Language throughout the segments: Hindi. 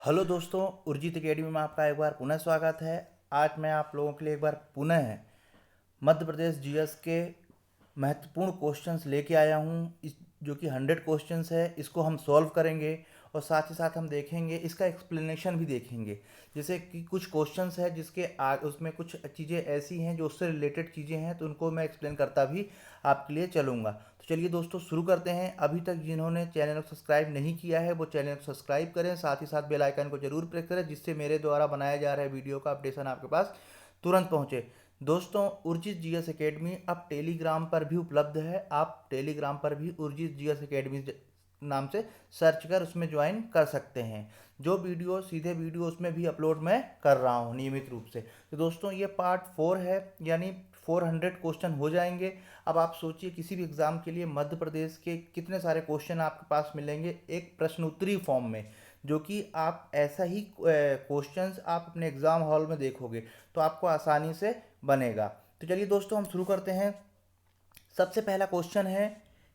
हेलो दोस्तों, उर्जित एकेडमी में आपका एक बार पुनः स्वागत है। आज मैं आप लोगों के लिए एक बार पुनः मध्य प्रदेश जीएस के महत्वपूर्ण क्वेश्चंस लेके आया हूँ। इस जो कि 100 क्वेश्चंस है, इसको हम सॉल्व करेंगे और साथ ही साथ हम देखेंगे इसका एक्सप्लेनेशन भी देखेंगे। जैसे कि कुछ क्वेश्चंस है जिसके उसमें कुछ चीज़ें ऐसी हैं जो उससे रिलेटेड चीज़ें हैं, तो उनको मैं एक्सप्लेन करता भी आपके लिए चलूँगा। तो चलिए दोस्तों शुरू करते हैं। अभी तक जिन्होंने चैनल को सब्सक्राइब नहीं किया है वो चैनल को सब्सक्राइब करें, साथ ही साथ बेल आइकन को जरूर प्रेस करें, जिससे मेरे द्वारा बनाया जा रहा है वीडियो का अपडेशन आपके पास तुरंत पहुंचे। दोस्तों, उर्जित जीएस एकेडमी अब टेलीग्राम पर भी उपलब्ध है। आप टेलीग्राम पर भी उर्जित जीएस एकेडमी नाम से सर्च कर उसमें ज्वाइन कर सकते हैं। जो वीडियो सीधे वीडियो उसमें भी अपलोड मैं कर रहा हूँ नियमित रूप से। तो दोस्तों ये पार्ट 4 है, यानी 400 क्वेश्चन हो जाएंगे। अब आप सोचिए किसी भी एग्ज़ाम के लिए मध्य प्रदेश के कितने सारे क्वेश्चन आपके पास मिलेंगे एक प्रश्नोत्तरी फॉर्म में, जो कि आप ऐसा ही क्वेश्चंस आप अपने एग्ज़ाम हॉल में देखोगे तो आपको आसानी से बनेगा। तो चलिए दोस्तों हम शुरू करते हैं। सबसे पहला क्वेश्चन है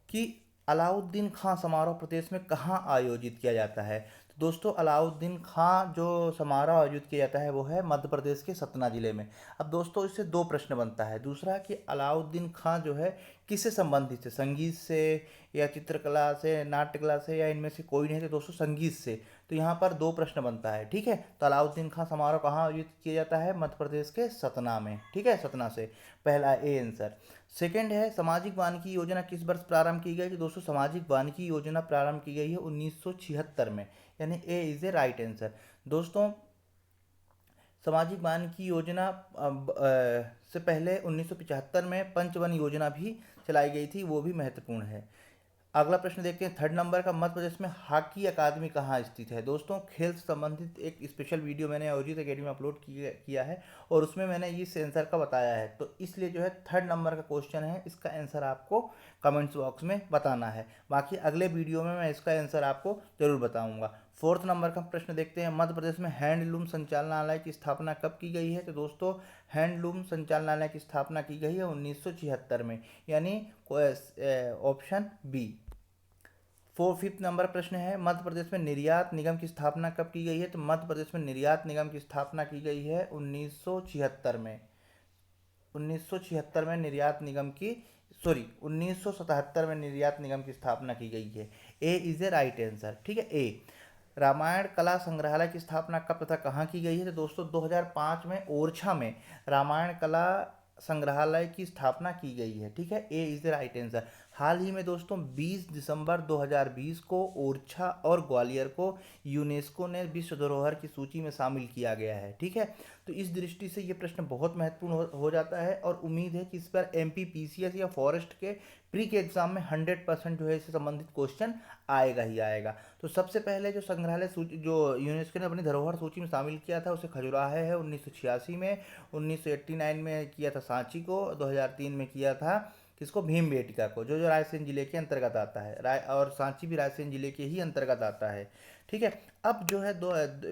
कि अलाउद्दीन खां समारोह प्रदेश में कहाँ आयोजित किया जाता है। तो दोस्तों अलाउद्दीन खां जो समारोह आयोजित किया जाता है वो है मध्य प्रदेश के सतना जिले में। अब दोस्तों इससे दो प्रश्न बनता है। दूसरा कि अलाउद्दीन खां जो है किससे संबंधित है, संगीत से या चित्रकला से, नाट्यकला से, या इनमें से कोई नहीं, तो दोस्तों संगीत से। तो यहाँ पर दो प्रश्न बनता है। ठीक है, तो अलाउद्दीन खां समारोह कहाँ आयोजित किया जाता है, मध्य प्रदेश के सतना में। ठीक है, सतना से पहला ए आंसर। सेकंड है सामाजिक वानिकी योजना किस वर्ष प्रारंभ की गई। तो दोस्तों सामाजिक वानिकी योजना प्रारंभ की गई है 1976 में, यानी ए इज ए राइट आंसर। दोस्तों सामाजिक वानिकी योजना से पहले 1975 में पंचवन योजना भी चलाई गई थी, वो भी महत्वपूर्ण है। अगला प्रश्न देखते हैं थर्ड नंबर का, मध्य प्रदेश में हॉकी अकादमी कहाँ स्थित है। दोस्तों खेल से संबंधित एक स्पेशल वीडियो मैंने अयोजित अकेडमी में अपलोड किया है और उसमें मैंने इस आंसर का बताया है। तो इसलिए जो है थर्ड नंबर का क्वेश्चन है, इसका आंसर आपको कमेंट्स बॉक्स में बताना है। बाकी अगले वीडियो में मैं इसका आंसर आपको जरूर बताऊंगा। फोर्थ नंबर का प्रश्न देखते हैं, मध्य प्रदेश में हैंडलूम संचालनालय की स्थापना कब की गई है। तो दोस्तों हैंडलूम संचालनालय की स्थापना की गई है 1976 में, यानी ऑप्शन बी। फिफ्थ नंबर प्रश्न है, मध्य प्रदेश में निर्यात निगम की स्थापना कब की गई है। तो मध्य प्रदेश में निर्यात निगम की स्थापना की गई है 1976 में। 1976 में निर्यात निगम की 1977 में निर्यात निगम की स्थापना की गई है। ए इज ए राइट आंसर। ठीक है, ए। रामायण कला संग्रहालय की स्थापना कब तथा कहाँ की गई है। तो दोस्तों 2005 में ओरछा में रामायण कला संग्रहालय की स्थापना की गई है। ठीक है, ए इज द राइट आंसर। हाल ही में दोस्तों 20 दिसंबर 2020 को ओरछा और ग्वालियर को यूनेस्को ने विश्व धरोहर की सूची में शामिल किया गया है। ठीक है, तो इस दृष्टि से ये प्रश्न बहुत महत्वपूर्ण हो जाता है और उम्मीद है कि इस पर एमपी पीसीएस या फॉरेस्ट के प्री के एग्जाम में 100% जो है इससे संबंधित क्वेश्चन आएगा ही आएगा। तो सबसे पहले जो संग्रहालय सूची जो यूनेस्को ने अपनी धरोहर सूची में शामिल किया था उसे खजुराहो है 1986 में, 1989 में किया था सांची को, 2003 में किया था किसको, भीम बेटिका को, जो जो रायसेन जिले के अंतर्गत आता है। और सांची भी रायसेन जिले के ही अंतर्गत आता है। ठीक है, अब जो है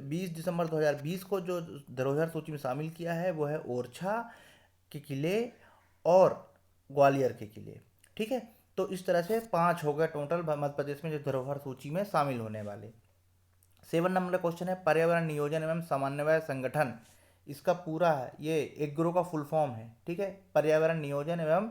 20 दिसंबर 2020 को जो धरोहर सूची में शामिल किया है वो है ओरछा के किले और ग्वालियर के किले। ठीक है, तो इस तरह से 5 हो गए टोटल मध्य प्रदेश में जो धरोहर सूची में शामिल होने वाले। 7 नंबर का क्वेश्चन है, पर्यावरण नियोजन एवं समन्वय संगठन, इसका पूरा है ये एग्रो का फुल फॉर्म है। ठीक है, पर्यावरण नियोजन एवं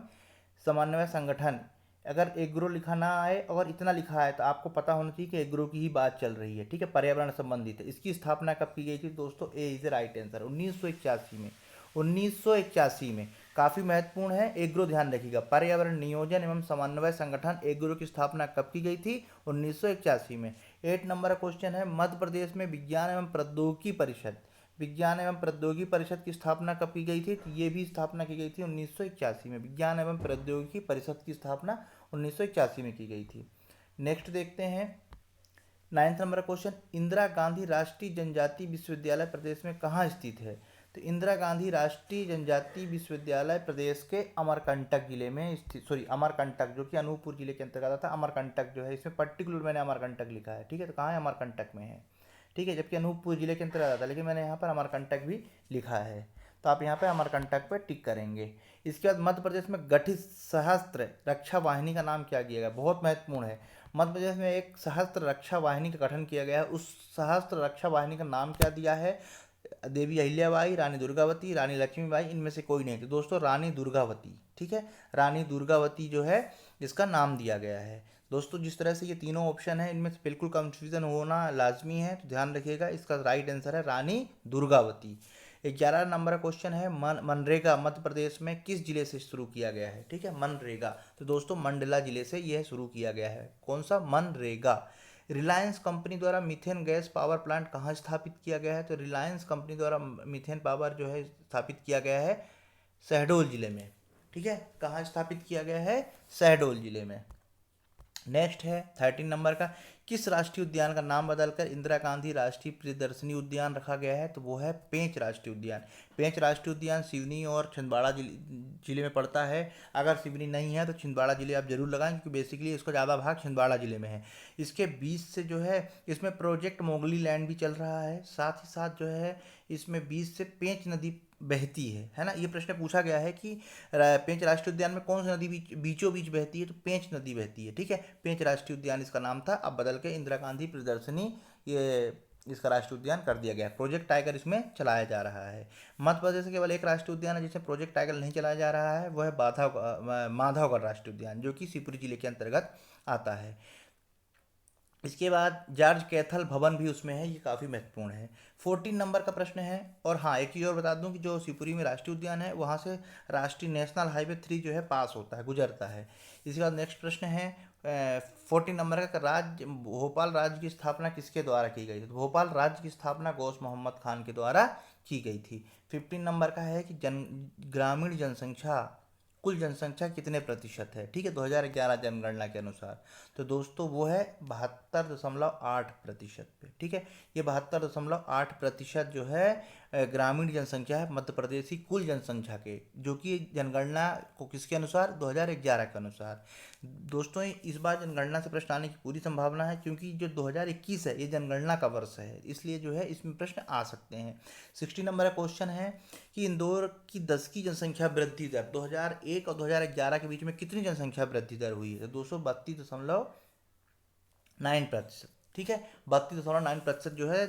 समन्वय संगठन। अगर एग्रो लिखा ना आए और इतना लिखा है तो आपको पता होना चाहिए कि एग्रो की ही बात चल रही है। ठीक है, पर्यावरण संबंधित है। इसकी स्थापना कब की गई थी दोस्तों, ए इज राइट आंसर, 1981 में। 1981 में काफ़ी महत्वपूर्ण है, एग्रो ध्यान रखिएगा। पर्यावरण नियोजन एवं समन्वय संगठन एग्रो की स्थापना कब की गई थी, 1981 में। 8 नंबर का क्वेश्चन है, मध्य प्रदेश में विज्ञान एवं प्रौद्योगिकी परिषद, विज्ञान एवं प्रौद्योगिकी परिषद की स्थापना कब की गई थी। तो ये भी स्थापना की गई थी 1981 में, विज्ञान एवं प्रौद्योगिकी परिषद की स्थापना 1981 में की गई थी। नेक्स्ट देखते हैं 9th number question, Indira Gandhi राष्ट्रीय जनजाति विश्वविद्यालय प्रदेश में कहाँ स्थित है। तो इंदिरा गांधी राष्ट्रीय जनजाति विश्वविद्यालय प्रदेश के अमरकंटक जिले में स्थित, अमरकंटक जो कि अनूपपुर जिले के अंतर्गत आता है। अमरकंटक जो है इसमें पर्टिकुलर मैंने अमरकंटक लिखा है। ठीक है, तो कहाँ है, अमरकंटक में है। ठीक है, जबकि अनूपपुर जिले के अंतर्गत आता है, लेकिन मैंने यहाँ पर अमरकंटक भी लिखा है, तो आप यहाँ पे अमरकंटक पे टिक करेंगे। इसके बाद मध्य प्रदेश में गठित सशस्त्र रक्षा वाहिनी का नाम क्या दिया गया, बहुत महत्वपूर्ण है। मध्य प्रदेश में एक सहस्त्र रक्षा वाहिनी का गठन किया गया है। उस सहस्त्र रक्षा वाहिनी का नाम क्या दिया है? देवी अहिल्याबाई, रानी दुर्गावती, रानी लक्ष्मीबाई, इनमें से कोई नहीं। तो दोस्तों रानी दुर्गावती, ठीक है, रानी दुर्गावती जो है इसका नाम दिया गया है। दोस्तों जिस तरह से ये तीनों ऑप्शन है इनमें से बिल्कुल कंफ्यूजन होना लाजमी है, तो ध्यान रखिएगा। इसका राइट आंसर है रानी दुर्गावती। 11 नंबर का क्वेश्चन है, मनरेगा मध्य प्रदेश में किस जिले से शुरू किया गया है? ठीक है, मनरेगा, तो दोस्तों मंडला जिले से यह शुरू किया गया है। कौन सा? मनरेगा। रिलायंस कंपनी द्वारा मीथेन गैस पावर प्लांट कहाँ स्थापित किया गया है? तो रिलायंस कंपनी द्वारा मीथेन पावर जो है स्थापित किया गया है शहडोल जिले में। ठीक है, कहाँ स्थापित किया गया है? शहडोल जिले में। नेक्स्ट है 13 नंबर का, किस राष्ट्रीय उद्यान का नाम बदलकर इंदिरा गांधी राष्ट्रीय प्रियदर्शनी उद्यान रखा गया है? तो वो है पेंच राष्ट्रीय उद्यान। पेंच राष्ट्रीय उद्यान सिवनी और छिंदवाड़ा जिले में पड़ता है। अगर सिवनी नहीं है तो छिंदवाड़ा जिले आप जरूर लगाएं, क्योंकि बेसिकली इसका ज़्यादा भाग छिंदवाड़ा जिले में है। इसके बीच से जो है इसमें प्रोजेक्ट मोगली लैंड भी चल रहा है। साथ ही साथ जो है इसमें बीच से पेंच नदी बहती है ना। ये प्रश्न पूछा गया है कि पेंच राष्ट्रीय उद्यान में कौन सी नदी बीचों बीच बहती है? तो पेंच नदी बहती है। ठीक है, पेंच राष्ट्रीय उद्यान इसका नाम था, अब बदल के इंदिरा गांधी प्रियदर्शनी ये इसका राष्ट्रीय उद्यान कर दिया गया। प्रोजेक्ट टाइगर इसमें चलाया जा रहा है। मध्य प्रदेश से केवल एक राष्ट्रीय उद्यान है जिसमें प्रोजेक्ट टाइगर नहीं चलाया जा रहा है, वह है माधवगढ़ राष्ट्रीय उद्यान, जो कि शिवपुरी जिले के अंतर्गत आता है। इसके बाद जॉर्ज कैथल भवन भी उसमें है, ये काफ़ी महत्वपूर्ण है। 14 नंबर का प्रश्न है। और हाँ, एक चीज़ और बता दूं कि जो शिवपुरी में राष्ट्रीय उद्यान है वहाँ से राष्ट्रीय नेशनल हाईवे 3 जो है पास होता है, गुजरता है। इसके बाद नेक्स्ट प्रश्न है 14 नंबर का, राज्य भोपाल राज्य की स्थापना किसके द्वारा की गई थी? तो भोपाल राज्य की स्थापना गौस मोहम्मद खान के द्वारा की गई थी। 15 नंबर का है कि ग्रामीण जनसंख्या कुल जनसंख्या कितने प्रतिशत है? ठीक है, 2011 जनगणना के अनुसार। तो दोस्तों वो है 72.8% पे। ठीक है, ये 72.8% जो है ग्रामीण जनसंख्या है मध्य प्रदेश की कुल जनसंख्या के, जो कि जनगणना को किसके अनुसार? 2011 के अनुसार। दोस्तों इस बार जनगणना से प्रश्न आने की पूरी संभावना है, क्योंकि जो 2021 है ये जनगणना का वर्ष है, इसलिए जो है इसमें प्रश्न आ सकते हैं। 60 नंबर का क्वेश्चन है कि इंदौर की 10 की जनसंख्या वृद्धि दर 2001 और 2011 के बीच में कितनी जनसंख्या वृद्धि दर हुई है? 232.9%। ठीक है, 32.9% जो है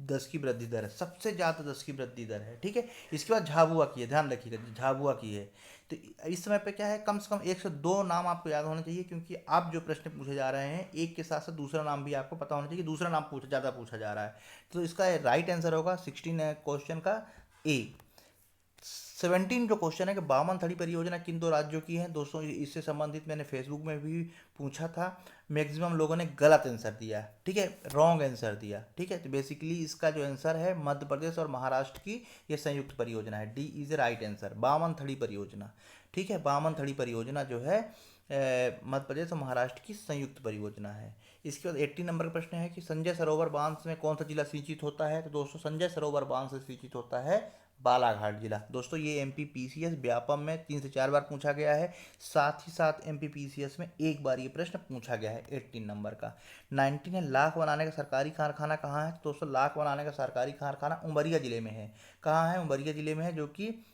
10 की वृद्धि दर है, सबसे ज़्यादा 10 की वृद्धि दर है। ठीक है, इसके बाद झाबुआ की है, ध्यान रखिएगा झाबुआ की है। तो इस समय पे क्या है, कम से कम 1 से 2 नाम आपको याद होना चाहिए, क्योंकि आप जो प्रश्न पूछे जा रहे हैं एक के साथ साथ दूसरा नाम भी आपको पता होना चाहिए, दूसरा नाम ज़्यादा पूछा जा रहा है। तो इसका राइट आंसर होगा 16 क्वेश्चन का ए। 17 जो क्वेश्चन है कि बामन थड़ी परियोजना किन दो राज्यों की है? दोस्तों इससे संबंधित मैंने फेसबुक में भी पूछा था, मैक्सिमम लोगों ने गलत आंसर दिया। ठीक है, रॉन्ग आंसर दिया। ठीक है, तो बेसिकली इसका जो आंसर है मध्य प्रदेश और महाराष्ट्र की ये संयुक्त परियोजना है, D is a right answer, बामन थड़ी परियोजना। ठीक है, बामन थड़ी परियोजना जो है मध्य प्रदेश और महाराष्ट्र की संयुक्त परियोजना है। इसके बाद 80 नंबर का प्रश्न है कि संजय सरोवर बांध में कौन सा जिला सिंचित होता है? तो दोस्तों संजय सरोवर बांध से सिंचित होता है बालाघाट जिला। दोस्तों ये एमपीपीसीएस व्यापम में 3 से 4 बार पूछा गया है, साथ ही साथ एमपीपीसीएस में एक बार ये प्रश्न पूछा गया है 18 नंबर का। 19 है, लाख बनाने का सरकारी कारखाना कहाँ है? तो दोस्तों लाख बनाने का सरकारी कारखाना उमरिया जिले में है। कहाँ है? उमरिया जिले में है, जो कि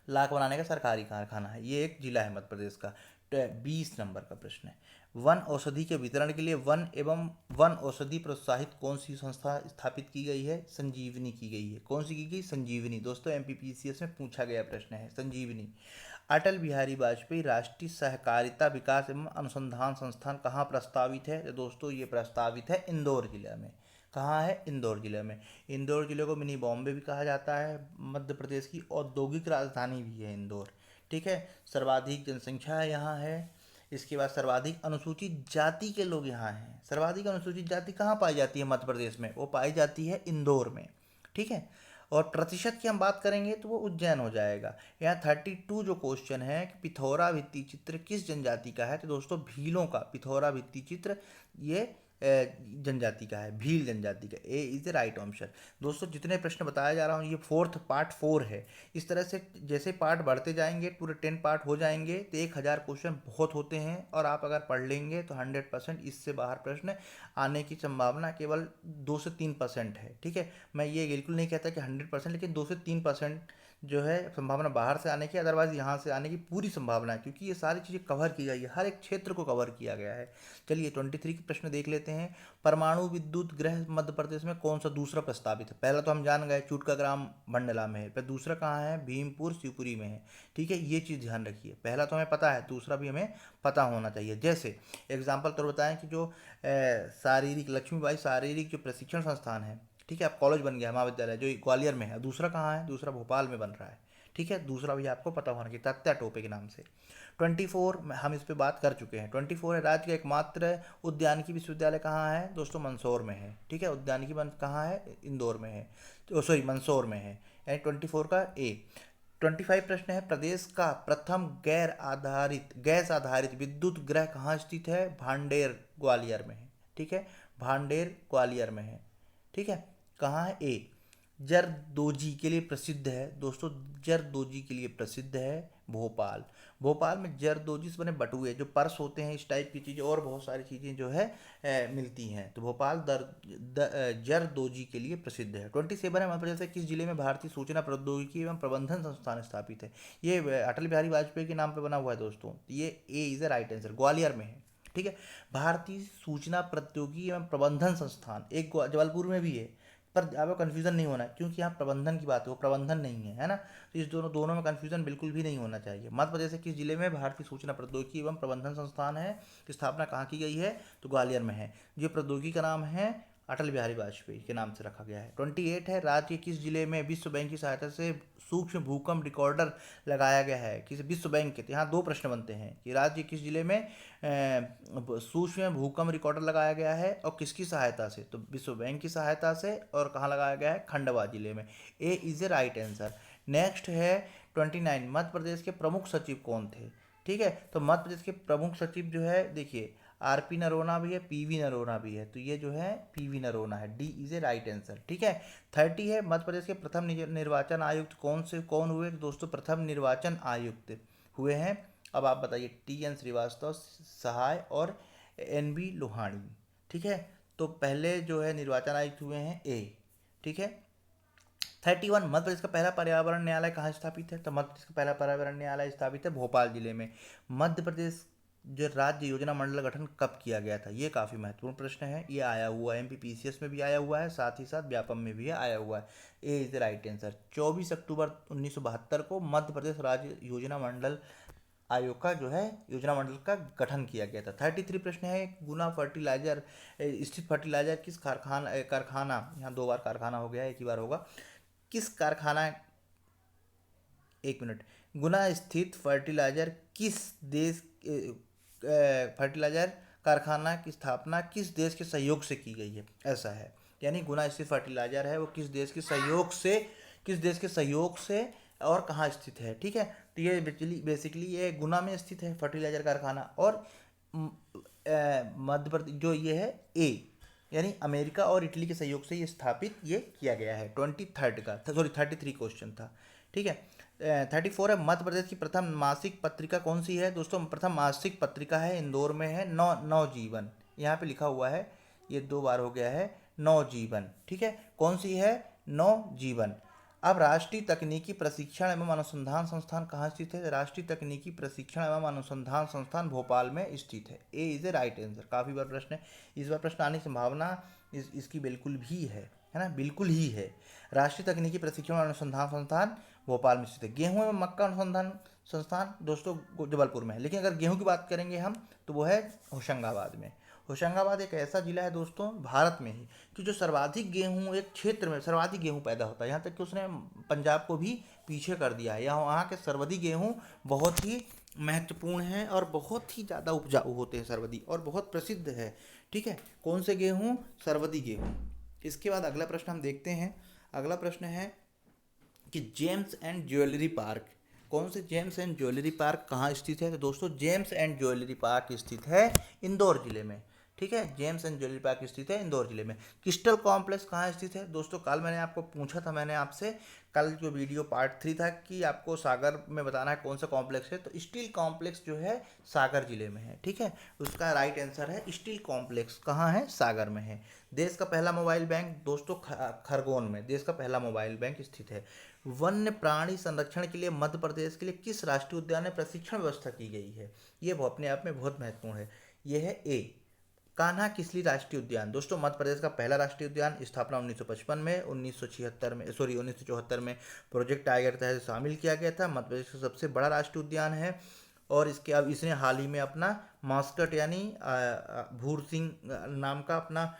लाख बनाने का सरकारी कारखाना है, ये एक जिला है मध्य प्रदेश का। 20 नंबर का प्रश्न है, वन औषधि के वितरण के लिए वन औषधि प्रोत्साहित कौन सी संस्था स्थापित की गई है? संजीवनी की गई है। कौन सी की गई? संजीवनी। दोस्तों एमपीपीसीएस में पूछा गया प्रश्न है संजीवनी। अटल बिहारी वाजपेयी राष्ट्रीय सहकारिता विकास एवं अनुसंधान संस्थान कहाँ प्रस्तावित है? तो दोस्तों ये प्रस्तावित है इंदौर जिले में। कहाँ है? इंदौर जिले में। इंदौर जिले को मिनी बॉम्बे भी कहा जाता है, मध्य प्रदेश की औद्योगिक राजधानी भी है इंदौर। ठीक है, सर्वाधिक जनसंख्या यहाँ है। इसके बाद सर्वाधिक अनुसूचित जाति के लोग यहाँ हैं। सर्वाधिक अनुसूचित जाति कहाँ पाई जाती है मध्य प्रदेश में? वो पाई जाती है इंदौर में। ठीक है, और प्रतिशत की हम बात करेंगे तो वो उज्जैन हो जाएगा। यहाँ 32 जो क्वेश्चन है कि पिथौरा भित्ति चित्र किस जनजाति का है? तो दोस्तों भीलों का पिथौरा भित्ति चित्र ये जनजाति का है, भील जनजाति का। ए इज द राइट आंसर। दोस्तों जितने प्रश्न बताया जा रहा हूँ ये पार्ट 4 है। इस तरह से जैसे पार्ट बढ़ते जाएंगे, पूरे 10 पार्ट हो जाएंगे, तो 1000 क्वेश्चन बहुत होते हैं, और आप अगर पढ़ लेंगे तो 100% इससे बाहर प्रश्न आने की संभावना केवल 2 से 3% है। ठीक है, मैं ये बिल्कुल नहीं कहता कि 100%, लेकिन 2 से 3% जो है संभावना बाहर से आने की, अदरवाइज यहाँ से आने की पूरी संभावना है, क्योंकि ये सारी चीज़ें कवर की गई है, हर एक क्षेत्र को कवर किया गया है। चलिए 23 के प्रश्न देख लेते हैं। परमाणु विद्युत गृह मध्य प्रदेश में कौन सा दूसरा प्रस्तावित है? पहला तो हम जान गए चूटका ग्राम मंडला में है, फिर दूसरा कहाँ है? भीमपुर शिवपुरी में है। ठीक है, ये चीज़ ध्यान रखिए, पहला तो हमें पता है, दूसरा भी हमें पता होना चाहिए। जैसे एग्जाम्पल तो बताएं कि जो शारीरिक लक्ष्मीबाई शारीरिक जो प्रशिक्षण संस्थान है, ठीक है, अब कॉलेज बन गया महाविद्यालय, जो ग्वालियर में है। दूसरा कहाँ है? दूसरा भोपाल में बन रहा है। ठीक है, दूसरा भी आपको पता होना चाहिए, तत्या टोपे के नाम से। 24 हम इस पे बात कर चुके हैं। 24 है राज्य का एकमात्र उद्यानिकी विश्वविद्यालय कहाँ है? दोस्तों मंदसौर में है। ठीक है, उद्यानिकी कहाँ है? इंदौर में है, तो सॉरी मंदसौर में है, यानी 24 का ए। 25 प्रश्न है, प्रदेश का प्रथम गैस आधारित विद्युत गृह कहाँ स्थित है? भांडेर ग्वालियर में है। ठीक है, भांडेर ग्वालियर में है। ठीक है, कहाँ है? ए। जरदोजी के लिए प्रसिद्ध है दोस्तों, जरदोजी के लिए प्रसिद्ध है भोपाल। भोपाल में जरदोजी से बने बटुए, जो पर्स होते हैं, इस टाइप की चीज़ें और बहुत सारी चीज़ें जो है मिलती हैं। तो भोपाल जरदोजी के लिए प्रसिद्ध है। 27 है, मध्य प्रदेश से किस जिले में भारतीय सूचना प्रौद्योगिकी एवं प्रबंधन संस्थान स्थापित है? ये अटल बिहारी वाजपेयी के नाम पे बना हुआ है दोस्तों, ये A is a right answer, Gwalior में है। ठीक है, भारतीय सूचना प्रौद्योगिकी एवं प्रबंधन संस्थान एक जबलपुर में भी है, पर आपको कन्फ्यूज़न नहीं होना, क्योंकि यहाँ प्रबंधन की बात है, वो प्रबंधन नहीं है, है ना। तो इस दोनों दोनों में कन्फ्यूज़न बिल्कुल भी नहीं होना चाहिए। मध्य प्रदेश के किस जिले में भारतीय सूचना प्रौद्योगिकी एवं प्रबंधन संस्थान है की स्थापना कहाँ की गई है? तो ग्वालियर में है। जो प्रौद्योगिकी का नाम है अटल बिहारी वाजपेयी के नाम से रखा गया है। 28 है, राज्य के किस जिले में विश्व बैंक की सहायता से सूक्ष्म भूकंप रिकॉर्डर लगाया गया है? किस विश्व बैंक के? यहाँ दो प्रश्न बनते हैं कि राज्य किस जिले में सूक्ष्म भूकंप रिकॉर्डर लगाया गया है और किसकी सहायता से? तो विश्व बैंक की सहायता से। और कहाँ लगाया गया है? खंडवा जिले में। A is a right answer. Next है 29, मध्य प्रदेश के प्रमुख सचिव कौन थे? ठीक है, तो मध्य प्रदेश के प्रमुख सचिव जो है, देखिए आरपी नरोना भी है, पीवी नरोना भी है, तो ये जो है पीवी नरोना है, D is a right answer. ठीक है, 30 है, मध्य प्रदेश के प्रथम निर्वाचन आयुक्त कौन हुए? तो दोस्तों प्रथम निर्वाचन आयुक्त हुए हैं, अब आप बताइए, टी.एन. श्रीवास्तव, सहाय और एन.बी. लोहानी। ठीक है, तो पहले जो है निर्वाचन आयुक्त हुए हैं ए। ठीक है, 31, मध्य प्रदेश का पहला पर्यावरण न्यायालय कहाँ स्थापित है? तो मध्य प्रदेश का पहला पर्यावरण न्यायालय स्थापित है भोपाल जिले में। मध्य प्रदेश जो राज्य योजना मंडल गठन कब किया गया था? ये काफ़ी महत्वपूर्ण प्रश्न है, ये आया हुआ है एमपीपीसीएस में भी आया हुआ है, साथ ही साथ व्यापम में भी आया हुआ है। ए इज द राइट आंसर। 24 अक्टूबर 1972 को मध्य प्रदेश राज्य योजना मंडल आयोग का जो है योजना मंडल का गठन किया गया था। 33 प्रश्न है, गुना फर्टिलाइजर स्थित फर्टिलाइजर किस कारखाना, यहाँ दो बार कारखाना हो गया, एक ही बार होगा, किस कारखाना, एक मिनट, गुना स्थित फर्टिलाइजर किस देश फर्टिलाइजर कारखाना की स्थापना किस देश के सहयोग से की गई है? ऐसा है, यानी गुना स्थित फर्टिलाइजर है वो किस देश के सहयोग से और कहाँ स्थित है? ठीक है, तो ये बेसिकली ये गुना में स्थित है फर्टिलाइजर कारखाना, और मध्य प्रदेश जो ये है ए, यानी अमेरिका और इटली के सहयोग से ये स्थापित ये किया गया है। 33 क्वेश्चन था। ठीक है, 34 है, मध्य प्रदेश की प्रथम मासिक पत्रिका कौन सी है? दोस्तों प्रथम मासिक पत्रिका है, इंदौर में है, नवजीवन, यहाँ पे लिखा हुआ है, ये दो बार हो गया है, नवजीवन। ठीक है, कौन सी है? नवजीवन। अब राष्ट्रीय तकनीकी प्रशिक्षण एवं अनुसंधान संस्थान कहाँ स्थित है? राष्ट्रीय तकनीकी प्रशिक्षण एवं अनुसंधान संस्थान भोपाल में स्थित है। ए इज ए राइट आंसर। काफ़ी बार प्रश्न है, इस बार प्रश्न आने की संभावना इसकी बिल्कुल भी है ना, बिल्कुल ही है। राष्ट्रीय तकनीकी प्रशिक्षण और अनुसंधान संस्थान भोपाल में स्थित है। गेहूं एवं मक्का अनुसंधान संस्थान दोस्तों जबलपुर में है, लेकिन अगर गेहूं की बात करेंगे हम तो वो है होशंगाबाद में। होशंगाबाद एक ऐसा जिला है दोस्तों भारत में ही कि जो सर्वाधिक गेहूं, एक क्षेत्र में सर्वाधिक गेहूं पैदा होता है, यहाँ तक कि उसने पंजाब को भी पीछे कर दिया है। यहाँ वहाँ के सर्वाधिक गेहूं बहुत ही महत्वपूर्ण है और बहुत ही ज़्यादा उपजाऊ होते हैं सर्वदी, और बहुत प्रसिद्ध है। ठीक है, कौन से गेहूं? सर्वदी गेहूं। इसके बाद अगला प्रश्न हम देखते हैं। अगला प्रश्न है कि जेम्स एंड ज्वेलरी पार्क, कौन से जेम्स एंड ज्वेलरी पार्क कहाँ स्थित है? तो दोस्तों जेम्स एंड ज्वेलरी पार्क स्थित है इंदौर जिले में। ठीक है, जेम्स एंड ज्वेलरी पार्क स्थित है इंदौर जिले में। क्रिस्टल कॉम्प्लेक्स कहाँ स्थित है? दोस्तों कल मैंने आपको पूछा था, मैंने आपसे कल जो वीडियो पार्ट 3 था कि आपको सागर में बताना है कौन सा कॉम्प्लेक्स है, तो स्टील कॉम्प्लेक्स जो है सागर जिले में है। ठीक है, उसका राइट आंसर है स्टील कॉम्प्लेक्स, कहाँ है? सागर में है। देश का पहला मोबाइल बैंक दोस्तों खरगोन में देश का पहला मोबाइल बैंक स्थित है। वन्य प्राणी संरक्षण के लिए मध्य प्रदेश के लिए किस राष्ट्रीय उद्यान में प्रशिक्षण व्यवस्था की गई है? ये अपने आप में बहुत महत्वपूर्ण है। यह है ए कान्हा किसली राष्ट्रीय उद्यान। दोस्तों मध्य प्रदेश का पहला राष्ट्रीय उद्यान, स्थापना 1955 में, 1974 में प्रोजेक्ट टाइगर तहत शामिल किया गया था। मध्य प्रदेश का सबसे बड़ा राष्ट्रीय उद्यान है और इसके अब इसने हाल ही में अपना मास्कट यानी भूर सिंह नाम का अपना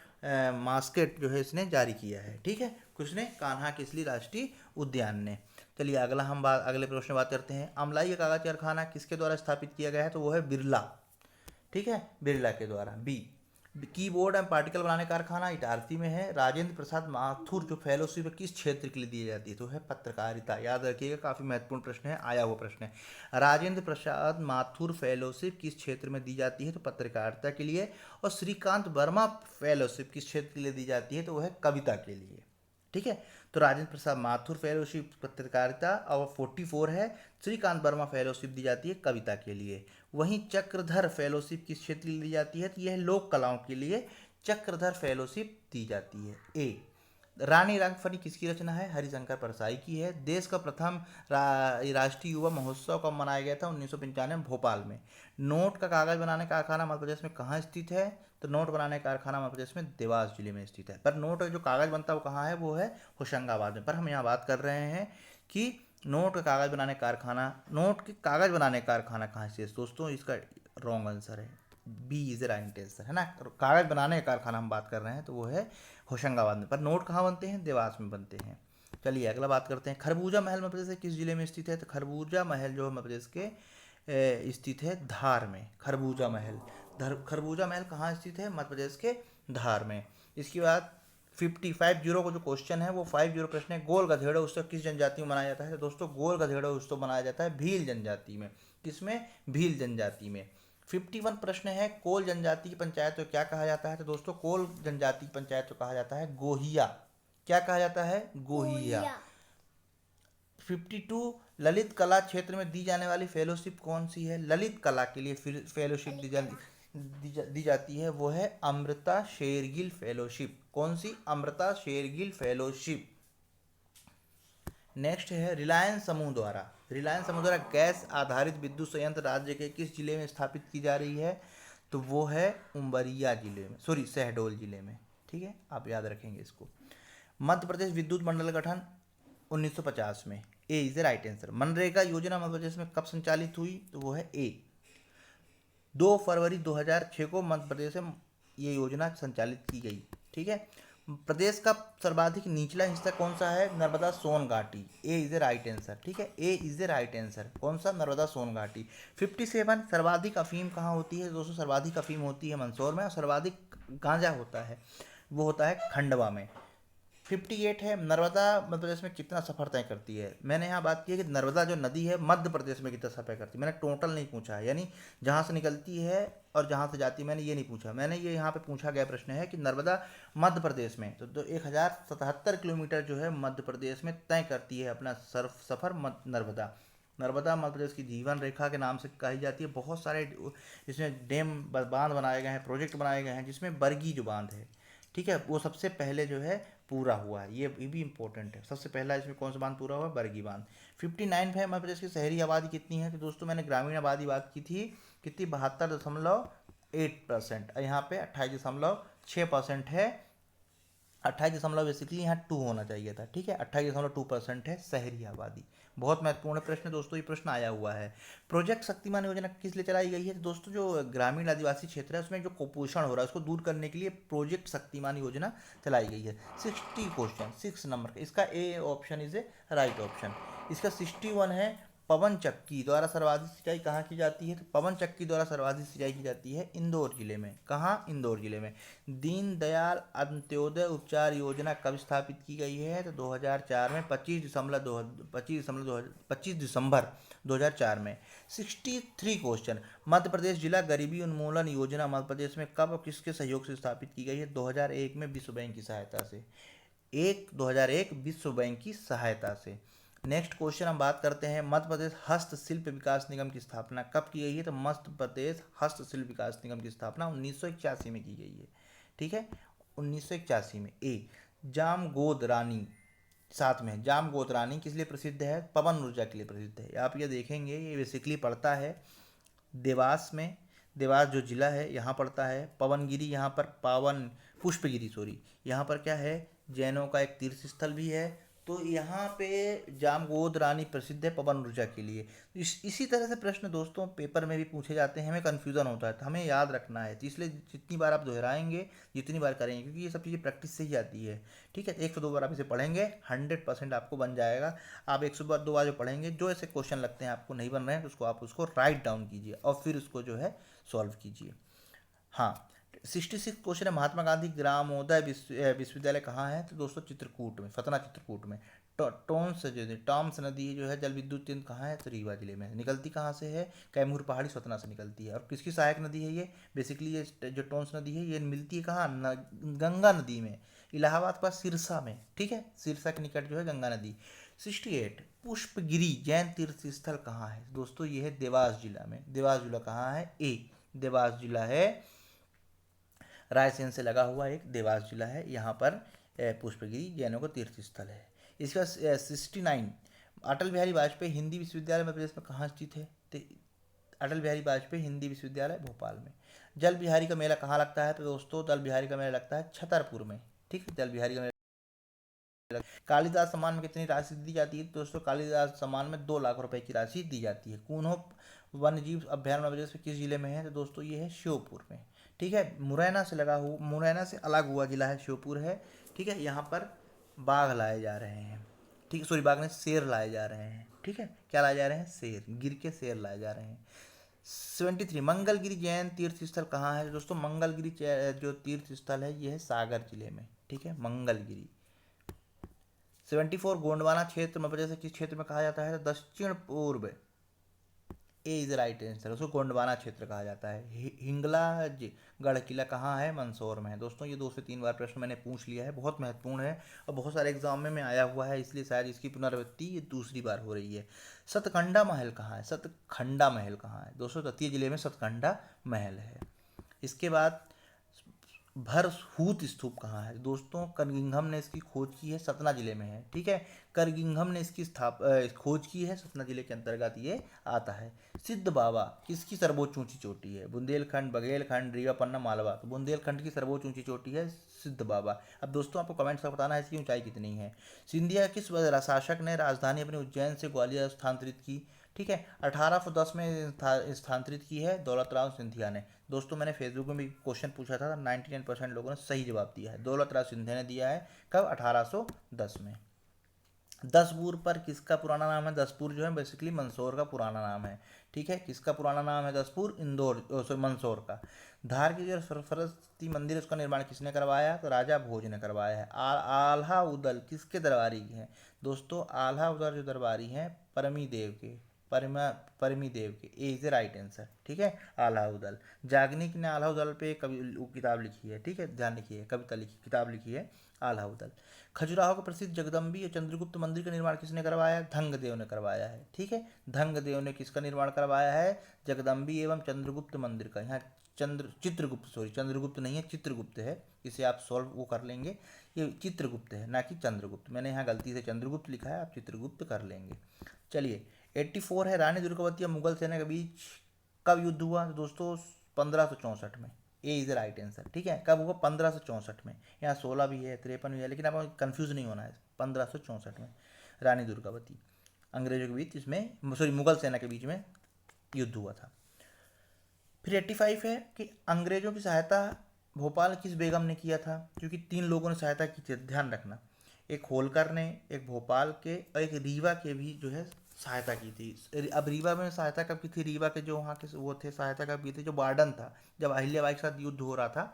मास्कट जो है इसने जारी किया है। ठीक है, किसने? कान्हा किसली राष्ट्रीय उद्यान ने। चलिए अगले प्रश्न बात करते हैं। अमलाई का कागज कारखाना किसके द्वारा स्थापित किया गया है? तो वो है बिरला। ठीक है, बिरला के द्वारा। बी कीबोर्ड एंड पार्टिकल बनाने कारखाना इटारसी में है। राजेंद्र प्रसाद माथुर जो फेलोशिप किस क्षेत्र के लिए दी जाती है? तो है पत्रकारिता। याद रखिएगा, काफी महत्वपूर्ण प्रश्न है, आया हुआ प्रश्न है। राजेंद्र प्रसाद माथुर फेलोशिप किस क्षेत्र में दी जाती है? तो पत्रकारिता के लिए। और श्रीकांत वर्मा फेलोशिप किस क्षेत्र के लिए दी जाती है? तो वह है कविता के लिए। ठीक है, तो राजेंद्र प्रसाद माथुर फेलोशिप पत्रकारिता और 44 है। श्रीकांत वर्मा फेलोशिप दी जाती है कविता के लिए। वहीं चक्रधर फेलोशिप किस क्षेत्र के लिए दी जाती है? तो यह लोक कलाओं के लिए चक्रधर फेलोशिप दी जाती है। ए रानी रंगफनी किसकी रचना है? हरिशंकर परसाई की है। देश का प्रथम राष्ट्रीय युवा महोत्सव कब मनाया गया था? 1995 में भोपाल में। नोट का कागज बनाने का कारखाना मध्य प्रदेश में कहाँ स्थित है? तो नोट बनाने का कारखाना मध्य प्रदेश में देवास जिले में स्थित है। पर नोट जो कागज बनता है वो कहाँ है? वो है होशंगाबाद में। पर हम यहाँ बात कर रहे हैं कि नोट का कागज बनाने कारखाना, नोट के कागज बनाने कारखाना कहाँ से? दोस्तों इसका रॉन्ग आंसर है, बी इज राइट आंसर है ना। कागज बनाने का कारखाना हम बात कर रहे हैं तो वो है होशंगाबाद में। पर नोट कहाँ बनते हैं? देवास में बनते हैं। चलिए अगला बात करते हैं। खरबूजा महल मध्य प्रदेश के किस जिले में स्थित है? तो खरबूजा महल जो है मध्य प्रदेश के स्थित है धार में। खरबूजा महल खरबूजा महल कहाँ स्थित है? मध्य प्रदेश के धार में। इसके बाद 55 को जो क्वेश्चन है वो 50 प्रश्न है। गोल गधेड़ा उत्सव किस जनजाति में मनाया जाता है? तो दोस्तों गोल गधेड़ा उत्सव मनाया जाता है भील जनजाति में। किसमें? भील जनजाति में। 51 प्रश्न है। कोल जनजाति की पंचायत को क्या कहा जाता है? तो दोस्तों कोल जनजाति की पंचायत को कहा जाता है गोहिया। क्या कहा जाता है? गोहिया। 52 ललित कला क्षेत्र में दी जाने वाली फेलोशिप कौन सी है? ललित कला के लिए फेलोशिप दी जाती है, वो है अमृता शेरगिल फेलोशिप। कौन सी? अमृता शेरगिल फेलोशिप। नेक्स्ट है रिलायंस समूह द्वारा गैस आधारित विद्युत संयंत्र राज्य के किस जिले में स्थापित की जा रही है? तो वो है उमरिया जिले में, शहडोल जिले में। ठीक है, आप याद रखेंगे इसको। मध्य प्रदेश विद्युत मंडल गठन 1950 में। A is the right answer. MNREGA योजना मध्य प्रदेश में कब संचालित हुई? तो वो है ए 2 फरवरी 2006 को मध्य प्रदेश में ये योजना संचालित की गई। ठीक है, प्रदेश का सर्वाधिक निचला हिस्सा कौन सा है? नर्मदा सोन घाटी। ए इज द राइट आंसर। ठीक है, ए इज द राइट आंसर। कौन सा? नर्मदा सोन घाटी। 57 सर्वाधिक अफीम कहाँ होती है? दोस्तों सर्वाधिक अफीम होती है मंदसौर में, और सर्वाधिक गांजा होता है वो होता है खंडवा में। 58 है नर्मदा मध्य प्रदेश में कितना सफ़र तय करती है? मैंने यहाँ बात की है कि नर्मदा जो नदी है मध्य प्रदेश में कितना सफ़र करती है। मैंने टोटल नहीं पूछा है, यानी जहाँ से निकलती है और जहाँ से जाती है मैंने ये नहीं पूछा। मैंने ये यहाँ पे पूछा गया प्रश्न है कि नर्मदा मध्य प्रदेश में तो 1077 किलोमीटर जो है मध्य प्रदेश में तय करती है अपना सफ़र नर्मदा मध्य प्रदेश की जीवन रेखा के नाम से कही जाती है। बहुत सारे इसमें डैम बांध बनाए गए हैं, प्रोजेक्ट बनाए गए हैं, जिसमें बरगी जो बांध है, ठीक है, वो सबसे पहले जो है पूरा हुआ है। ये भी इंपॉर्टेंट है। सबसे पहला इसमें कौन सा बांध पूरा हुआ? बरगी बांध। 59 है मध्य प्रदेश की शहरी आबादी कितनी है? तो दोस्तों मैंने ग्रामीण आबादी बात की थी कितनी? 72.8%। यहाँ पे 28.6% है। 28 बेसिकली यहाँ 2 होना चाहिए था। ठीक है, 28.2% है शहरी आबादी। बहुत महत्वपूर्ण प्रश्न दोस्तों, ये प्रश्न आया हुआ है। प्रोजेक्ट शक्तिमान योजना किस लिए चलाई गई है? तो दोस्तों जो ग्रामीण आदिवासी क्षेत्र है उसमें जो कुपोषण हो रहा है उसको दूर करने के लिए प्रोजेक्ट शक्तिमान योजना चलाई गई है। 60 क्वेश्चन 6 नंबर का, इसका A option is a right option. इसका 61 है पवन चक्की द्वारा सर्वाधिक सिंचाई कहाँ की जाती है? तो पवन चक्की द्वारा सर्वाधिक सिंचाई की जाती है इंदौर जिले में। कहाँ? इंदौर जिले में। दीनदयाल अंत्योदय उपचार योजना कब स्थापित की गई है? तो 2004 में 25 दिसंबर 2004 में। 63 क्वेश्चन मध्य प्रदेश जिला गरीबी उन्मूलन योजना मध्य प्रदेश में कब और किसके सहयोग से स्थापित की गई है? 2001 में विश्व बैंक की सहायता से। 2001 विश्व बैंक की सहायता से। नेक्स्ट क्वेश्चन हम बात करते हैं मध्य प्रदेश हस्तशिल्प विकास निगम की स्थापना कब की गई है? तो मध्य प्रदेश हस्तशिल्प विकास निगम की स्थापना 1981 में की गई है। ठीक है, 1981 में। ए जामगोद रानी, साथ में जामगोद रानी किस लिए प्रसिद्ध है? पवन ऊर्जा के लिए प्रसिद्ध है। आप ये देखेंगे ये बेसिकली पड़ता है देवास में, देवास जो जिला है यहाँ पड़ता है। पवनगिरी यहाँ पर, पावन पुष्पगिरी सॉरी, यहाँ पर क्या है, जैनों का एक तीर्थ स्थल भी है। तो यहाँ पे जामगोद रानी प्रसिद्ध है पवन ऊर्जा के लिए। इसी तरह से प्रश्न दोस्तों पेपर में भी पूछे जाते हैं, हमें कन्फ्यूज़न होता है तो हमें याद रखना है। तो इसलिए जितनी बार आप दोहराएंगे, जितनी बार करेंगे, क्योंकि ये सब चीज़ें प्रैक्टिस से ही आती है। ठीक है, 102 बार आप इसे पढ़ेंगे 100% आपको बन जाएगा। आप 102 बार जो पढ़ेंगे, जो ऐसे क्वेश्चन लगते हैं आपको नहीं बन रहे हैं, तो उसको आप उसको राइट डाउन कीजिए और फिर उसको जो है सॉल्व कीजिए। हाँ, 66 क्वेश्चन है, महात्मा गांधी ग्रामोदय विश्वविद्यालय कहाँ है? तो दोस्तों चित्रकूट में, सतना चित्रकूट में। टॉम्स नदी जो है जल विद्युत केंद्र कहाँ है? तो रीवा जिले में। निकलती कहाँ से है? कैमूर पहाड़ी सतना से निकलती है। और किसकी सहायक नदी है ये? बेसिकली ये जो टॉम्स नदी है ये मिलती है कहाँ? गंगा नदी में, इलाहाबाद के पास सिरसा में। ठीक है, सिरसा के निकट जो है गंगा नदी। 68 पुष्पगिरी जैन तीर्थ स्थल कहाँ है? दोस्तों ये है देवास जिला में। देवास जिला कहाँ है? ए देवास जिला है, रायसेन से लगा हुआ एक देवास जिला है। यहाँ पर पुष्पगिरी जैनों का तीर्थ स्थल है। इसका 69 अटल बिहारी वाजपेयी हिंदी विश्वविद्यालय मध्य प्रदेश में कहाँ स्थित है? तो अटल बिहारी वाजपेयी हिंदी विश्वविद्यालय भोपाल में। जल बिहारी का मेला कहाँ लगता है? तो दोस्तों जल बिहारी का मेला लगता है छतरपुर में। ठीक है, जल बिहारी का मेला। कालिदास सम्मान में कितनी राशि दी जाती है? दोस्तों कालिदास सम्मान में 2 लाख रुपए की राशि दी जाती है। कूनो वन्य जीव अभ्यारण्य मध्य प्रदेश में किस जिले में है? तो दोस्तों ये है श्योपुर में। ठीक है, मुरैना से लगा हुआ, मुरैना से अलग हुआ जिला है श्योपुर है। ठीक है, यहाँ पर बाघ लाए जा रहे हैं। ठीक है, सॉरी बाघ ने शेर लाए जा रहे हैं। ठीक है, क्या लाए जा रहे हैं? शेर, गिर के शेर लाए जा रहे हैं। 73 मंगलगिरी जैन तीर्थ स्थल कहाँ है? दोस्तों मंगलगिरी जो तीर्थ स्थल है ये है सागर जिले में। ठीक है, मंगलगिरी। 74 गोंडवाना क्षेत्र मध्य प्रदेश किस क्षेत्र में कहा जाता है? तो दक्षिण पूर्व। ए इज राइट आंसर, उसको गोंडवाना क्षेत्र कहा जाता है। हिंगलाज गढ़ किला कहाँ है? मंदसौर में है। दोस्तों ये 2 से 3 बार प्रश्न मैंने पूछ लिया है, बहुत महत्वपूर्ण है और बहुत सारे एग्जाम में आया हुआ है, इसलिए शायद इसकी पुनरावृत्ति ये दूसरी बार हो रही है। सतखंडा महल कहाँ है? सतखंडा महल कहाँ है? दोस्तों दतिया जिले में सतखंडा महल है। इसके बाद भरहूत स्तूप कहाँ है? दोस्तों करगिंघम ने इसकी खोज की है, सतना जिले में है। ठीक है, करगिंघम ने इसकी खोज की है, सतना जिले के अंतर्गत ये आता है। सिद्ध बाबा किसकी सर्वोच्च ऊंची चोटी है? बुंदेलखंड, बघेलखंड, रीवा, पन्ना, मालवा। तो बुंदेलखंड की सर्वोच्च ऊंची चोटी है सिद्ध बाबा। अब दोस्तों आपको कमेंट्स में बताना है इसकी ऊंचाई कितनी है। सिंधिया किस शासक ने राजधानी अपने उज्जैन से ग्वालियर स्थानांतरित की? ठीक है, 1810 में स्थानांतरित की है दौलत राव सिंधिया ने। दोस्तों मैंने फेसबुक में भी क्वेश्चन पूछा था, 99% लोगों ने सही जवाब दिया है। दौलत राव सिंधिया ने दिया है। कब? 1810 में। दसपुर पर किसका पुराना नाम है? दसपुर जो है बेसिकली मंदसौर का पुराना नाम है। ठीक है, किसका पुराना नाम है? दसपुर इंदौर मंदसौर का। धार की जो सरस्वती मंदिर उसका निर्माण किसने करवाया? तो राजा भोज ने करवाया है। आल्हा उदल किसके दरबारी हैं? दोस्तों आल्हा उदल जो दरबारी हैं परमी देव के, परमी देव के। ए इज राइट आंसर। ठीक है, आल्हा उदल। जागनिक ने आल्हा उदल पे किताब लिखी है। ठीक है, ध्यान लिखिए, कविता लिखी, किताब लिखी है आल्हा उदल। खजुराहो के प्रसिद्ध जगदम्बी और चंद्रगुप्त मंदिर का निर्माण किसने करवाया? धंगदेव ने करवाया है। ठीक है, धंगदेव ने किसका निर्माण करवाया है? जगदम्बी एवं चंद्रगुप्त मंदिर का। यहाँ चंद्रगुप्त नहीं है, चित्रगुप्त है। इसे आप सॉल्व वो कर लेंगे, ये चित्रगुप्त है ना कि चंद्रगुप्त। मैंने यहाँ गलती से चंद्रगुप्त लिखा है, आप चित्रगुप्त कर लेंगे। चलिए 84 है, रानी दुर्गावती और मुगल सेना के बीच कब युद्ध हुआ? दोस्तों 1564 में। A is right answer. ठीक है, कब हुआ? 1564 में। यहाँ 16 भी है, 53 भी है, लेकिन आप कंफ्यूज नहीं होना है। 1564 में रानी दुर्गावती अंग्रेजों के बीच, इसमें सॉरी मुगल सेना के बीच में युद्ध हुआ था। फिर 85 है कि अंग्रेजों की सहायता भोपाल किस बेगम ने किया था? क्योंकि 3 लोगों ने सहायता की थी, ध्यान रखना। एक होलकर ने, एक भोपाल के और एक रीवा के भी जो है सहायता की थी। अब रीवा में सहायता कब की थी? रीवा के जो वहाँ के वो थे, सहायता कब की थी? जो वार्डन था, जब अहिल्याबाई के साथ युद्ध हो रहा था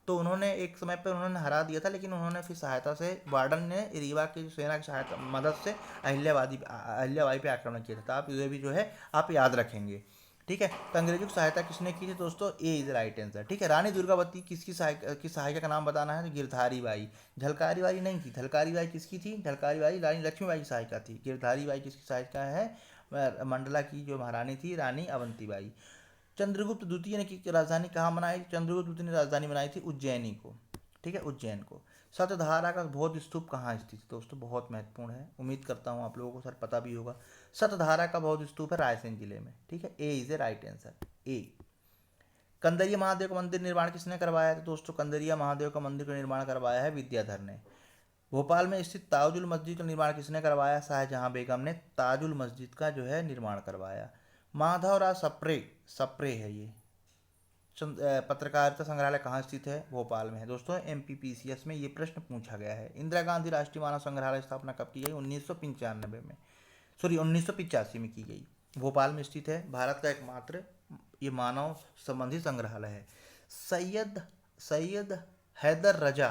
तो उन्होंने एक समय पर उन्होंने हरा दिया था, लेकिन उन्होंने फिर सहायता से, वार्डन ने रीवा की सेना की सहायता मदद से अहिल्याबाई पे आक्रमण किया था। तो आप ये भी जो है आप याद रखेंगे। ठीक है, तो अंग्रेजों की सहायता किसने की थी? दोस्तों ए इज राइट आंसर। ठीक है, रानी दुर्गावती किसकी सहायिका का नाम बताना है? तो गिरधारी बाई। झलकारी बाई नहीं थी, झलकारी बाई किसकी थी? झलकारी बाई रानी लक्ष्मीबाई की सहायिका थी। गिरधारी बाई किसकी सहायिका है? मंडला की जो महारानी थी, रानी अवंतीबाई। चंद्रगुप्त द्वितीय ने की राजधानी कहाँ बनाई? चंद्रगुप्त द्वितीय ने राजधानी बनाई थी उज्जैनी को। ठीक है, उज्जैन को। सतधारा का बौद्ध स्तूप कहाँ स्थित है दोस्तों, बहुत महत्वपूर्ण है, उम्मीद करता हूँ आप लोगों को सर पता भी होगा। सतधारा का बौद्ध स्तूप है रायसेन जिले में, ठीक है, ए इज ए राइट आंसर, ए। कंदरिया महादेव का मंदिर निर्माण किसने करवाया था दोस्तों, कंदरिया महादेव का मंदिर का निर्माण करवाया है विद्याधर ने। भोपाल में स्थित ताजुल मस्जिद का निर्माण किसने करवाया, शाहजहां बेगम ने ताजुल मस्जिद का जो है निर्माण करवाया। माधवराव सप्रे, सप्रे है ये। पत्रकारिता संग्रहालय कहाँ स्थित है, भोपाल में है दोस्तों, MPPCS में ये प्रश्न पूछा गया है। इंदिरा गांधी राष्ट्रीय मानव संग्रहालय स्थापना कब की गई, 1995 में, सॉरी 1985 में की गई, भोपाल में स्थित है, भारत का एकमात्र ये मानव संबंधी संग्रहालय है। सैयद हैदर रजा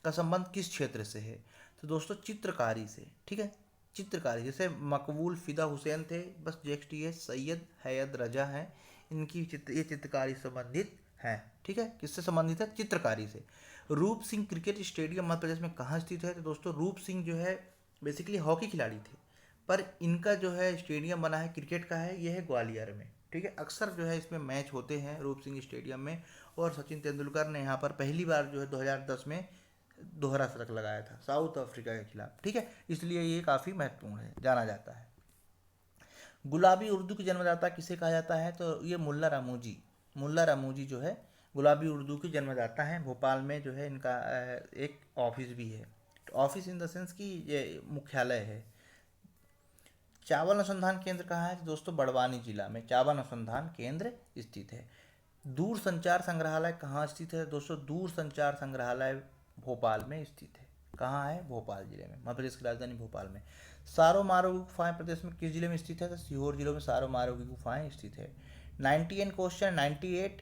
का संबंध किस क्षेत्र से है, तो दोस्तों चित्रकारी से, ठीक है, चित्रकारी, जैसे मकबूल फिदा हुसैन थे, बस नेक्स्ट ये सैयद हैदर रजा हैं, इनकी ये चित्रकारी संबंधित है, ठीक है, किससे संबंधित है, चित्रकारी से। रूप सिंह क्रिकेट स्टेडियम मध्य प्रदेश में कहाँ स्थित है, तो दोस्तों रूप सिंह जो है बेसिकली हॉकी खिलाड़ी थे, पर इनका जो है स्टेडियम बना है क्रिकेट का है, ये है ग्वालियर में, ठीक है। अक्सर जो है इसमें मैच होते हैं रूप सिंह स्टेडियम में, और सचिन तेंदुलकर ने यहाँ पर पहली बार जो है 2010 में दोहरा शतक लगाया था साउथ अफ्रीका के खिलाफ, ठीक है, इसलिए ये काफ़ी महत्वपूर्ण है, जाना जाता है। गुलाबी उर्दू की जन्मदाता किसे कहा जाता है, तो ये मुल्ला रामूजी जो है गुलाबी उर्दू की जन्मदाता हैं। भोपाल में जो है इनका एक ऑफिस भी है, ऑफिस इन द सेंस कि ये मुख्यालय है। चावल अनुसंधान केंद्र कहाँ है दोस्तों, बड़वानी जिला में चावल अनुसंधान केंद्र स्थित है। दूर संचार संग्रहालय कहाँ स्थित है दोस्तों, दूर संचार संग्रहालय भोपाल में स्थित है, कहाँ है, भोपाल जिले में, मध्य प्रदेश की राजधानी भोपाल में। सारो मारो की गुफाएं प्रदेश में किस जिले में स्थित है, तो सीहोर जिले में सारो मारो की गुफाएं स्थित है। 98 क्वेश्चन 98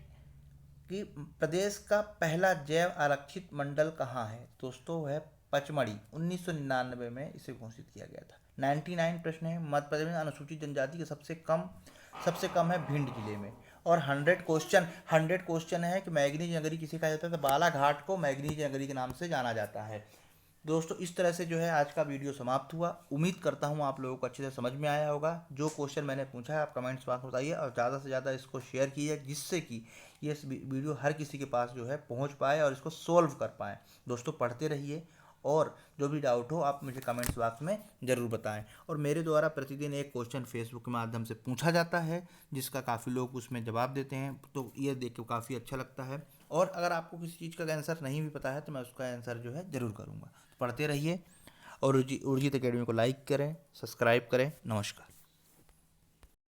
कि प्रदेश का पहला जैव आरक्षित मंडल कहाँ है दोस्तों, है पचमढ़ी, 1999 में इसे घोषित किया गया था। 99 प्रश्न है, मध्य प्रदेश में अनुसूचित जनजाति के सबसे कम है भिंड जिले में। और 100 क्वेश्चन है कि मैगनीज नगरी किसे कहा जाता है, तो बालाघाट को मैगनीज नगरी के नाम से जाना जाता है। दोस्तों इस तरह से जो है आज का वीडियो समाप्त हुआ, उम्मीद करता हूँ आप लोगों को अच्छे से समझ में आया होगा। जो क्वेश्चन मैंने पूछा है आप कमेंट्स बॉक्स में बताइए, और ज़्यादा से ज़्यादा इसको शेयर कीजिए, जिससे कि ये वीडियो हर किसी के पास जो है पहुँच पाए और इसको सोल्व कर पाएँ। दोस्तों पढ़ते रहिए, और जो भी डाउट हो आप मुझे कमेंट्स बॉक्स में ज़रूर बताएं। और मेरे द्वारा प्रतिदिन एक क्वेश्चन फेसबुक के माध्यम से पूछा जाता है, जिसका काफ़ी लोग उसमें जवाब देते हैं, तो ये देख के काफ़ी अच्छा लगता है। और अगर आपको किसी चीज़ का आंसर नहीं भी पता है तो मैं उसका आंसर जो है ज़रूर करूँगा। पढ़ते रहिए और उर्जित एकेडमी को लाइक करें, सब्सक्राइब करें। नमस्कार।